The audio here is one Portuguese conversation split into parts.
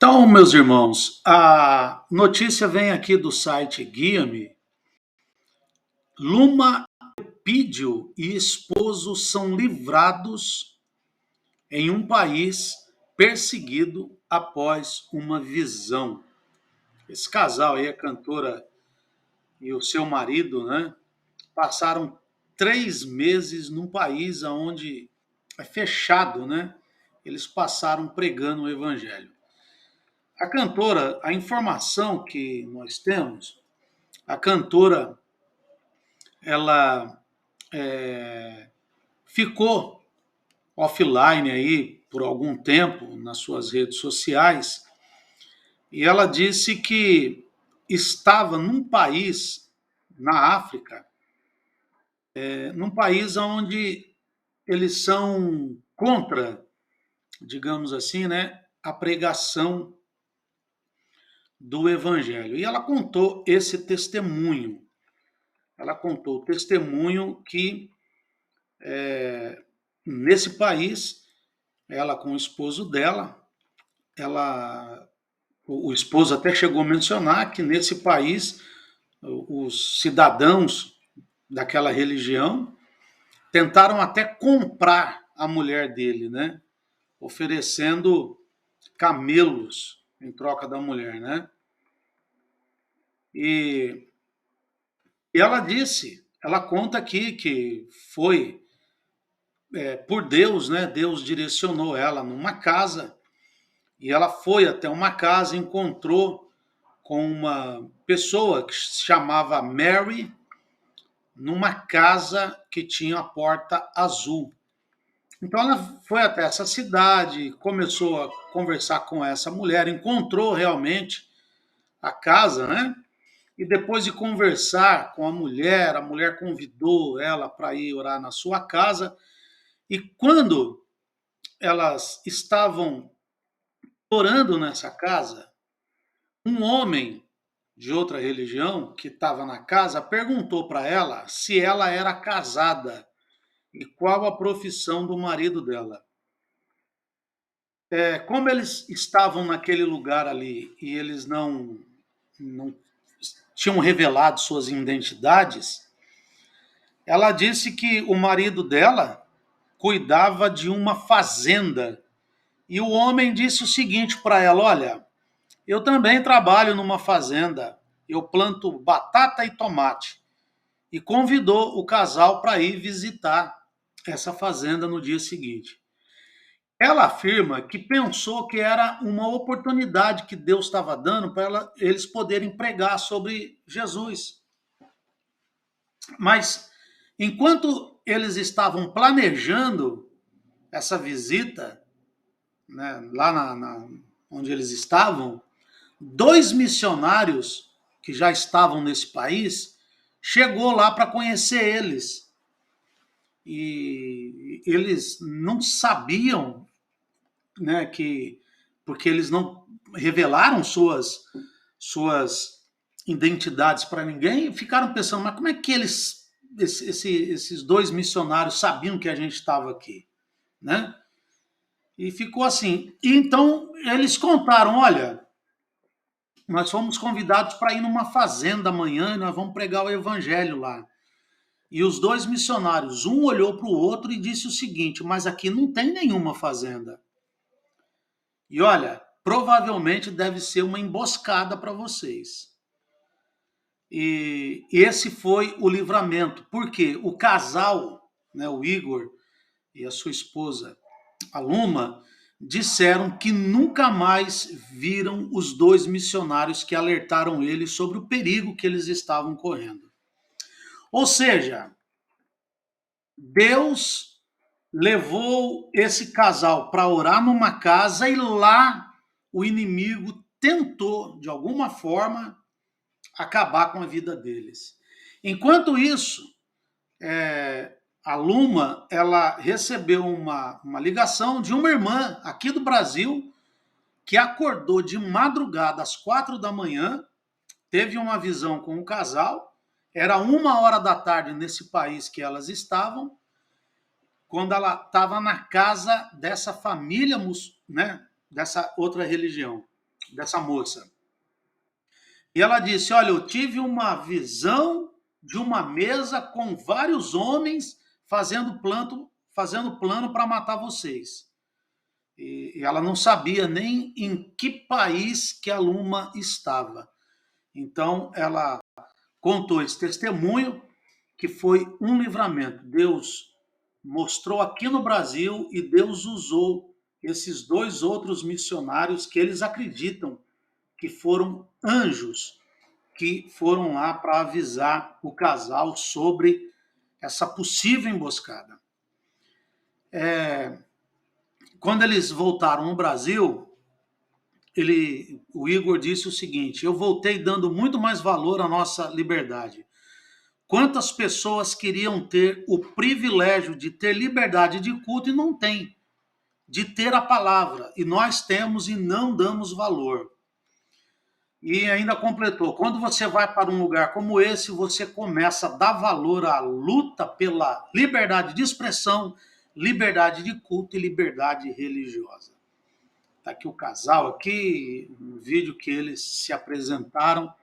Então, meus irmãos, a notícia vem aqui do site Guia-me. Luma Pídio e esposo são livrados em um país perseguido após uma visão. Esse casal aí, a cantora e o seu marido, né, passaram 3 meses num país onde é fechado, né? Eles passaram pregando o evangelho. A cantora, a informação que nós temos, a cantora, ela ficou offline aí por algum tempo nas suas redes sociais e ela disse que estava num país na África, num país onde eles são contra, digamos assim, né, a pregação do evangelho. E ela contou esse testemunho. Ela contou o testemunho que nesse país, ela com o esposo dela, o esposo até chegou a mencionar que nesse país os cidadãos daquela religião tentaram até comprar a mulher dele, né? Oferecendo camelos em troca da mulher, né? E ela disse, ela conta aqui que foi por Deus, né? Deus direcionou ela numa casa e ela foi até uma casa, encontrou com uma pessoa que se chamava Mary, numa casa que tinha a porta azul. Então ela foi até essa cidade, começou a conversar com essa mulher, encontrou realmente a casa, né? E depois de conversar com a mulher convidou ela para ir orar na sua casa. E quando elas estavam orando nessa casa, um homem de outra religião que estava na casa perguntou para ela se ela era casada e qual a profissão do marido dela. Como eles estavam naquele lugar ali e eles não tinham revelado suas identidades, ela disse que o marido dela cuidava de uma fazenda. E o homem disse o seguinte para ela: olha, eu também trabalho numa fazenda, eu planto batata e tomate. E convidou o casal para ir visitar essa fazenda no dia seguinte. Ela afirma que pensou que era uma oportunidade que Deus estava dando para eles poderem pregar sobre Jesus. Mas, enquanto eles estavam planejando essa visita, né, lá onde eles estavam, 2 missionários que já estavam nesse país chegou lá para conhecer eles. E eles não sabiam, né, porque eles não revelaram suas identidades para ninguém, ficaram pensando, mas como é que esses 2 missionários sabiam que a gente estava aqui, né? E ficou assim. E então eles contaram, olha, nós fomos convidados para ir numa fazenda amanhã e nós vamos pregar o evangelho lá. E os 2 missionários, um olhou para o outro e disse o seguinte: mas aqui não tem nenhuma fazenda. E olha, provavelmente deve ser uma emboscada para vocês. E esse foi o livramento, porque o casal, né, o Igor e a sua esposa, a Luma, disseram que nunca mais viram os 2 missionários que alertaram eles sobre o perigo que eles estavam correndo. Ou seja, Deus levou esse casal para orar numa casa e lá o inimigo tentou, de alguma forma, acabar com a vida deles. Enquanto isso, a Luma, ela recebeu uma ligação de uma irmã aqui do Brasil que acordou de madrugada às 4 da manhã, teve uma visão com o casal, era 1 hora da tarde nesse país que elas estavam, quando ela estava na casa dessa família, né, dessa outra religião. dessa moça. E ela disse: olha, eu tive uma visão de uma mesa com vários homens fazendo plano para matar vocês. E ela não sabia nem em que país que a Luma estava. Então, ela contou esse testemunho, que foi um livramento. Deus mostrou aqui no Brasil e Deus usou esses dois outros missionários que eles acreditam que foram anjos, que foram lá para avisar o casal sobre essa possível emboscada. Quando eles voltaram no Brasil, o Igor disse o seguinte: eu voltei dando muito mais valor à nossa liberdade. Quantas pessoas queriam ter o privilégio de ter liberdade de culto e não têm, de ter a palavra, e nós temos e não damos valor. E ainda completou: quando você vai para um lugar como esse, você começa a dar valor à luta pela liberdade de expressão, liberdade de culto e liberdade religiosa. Está aqui o casal, aqui, um vídeo que eles se apresentaram,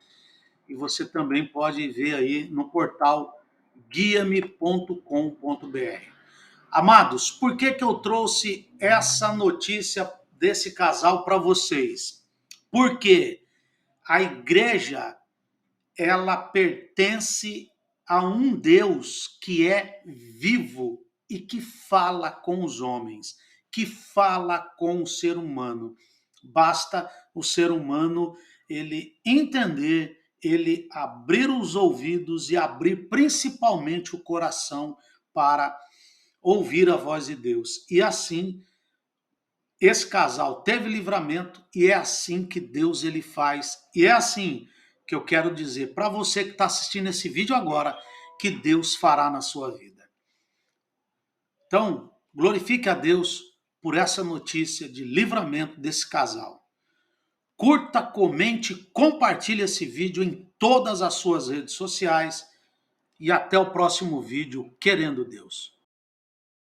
e você também pode ver aí no portal guiame.com.br. Amados, por que eu trouxe essa notícia desse casal para vocês? Porque a igreja, ela pertence a um Deus que é vivo e que fala com os homens, que fala com o ser humano. Basta o ser humano ele entender, ele abrir os ouvidos e abrir principalmente o coração para ouvir a voz de Deus. E assim, esse casal teve livramento e é assim que Deus ele faz. E é assim que eu quero dizer para você que está assistindo esse vídeo agora, que Deus fará na sua vida. Então, glorifique a Deus por essa notícia de livramento desse casal. Curta, comente, compartilhe esse vídeo em todas as suas redes sociais e até o próximo vídeo, querendo Deus.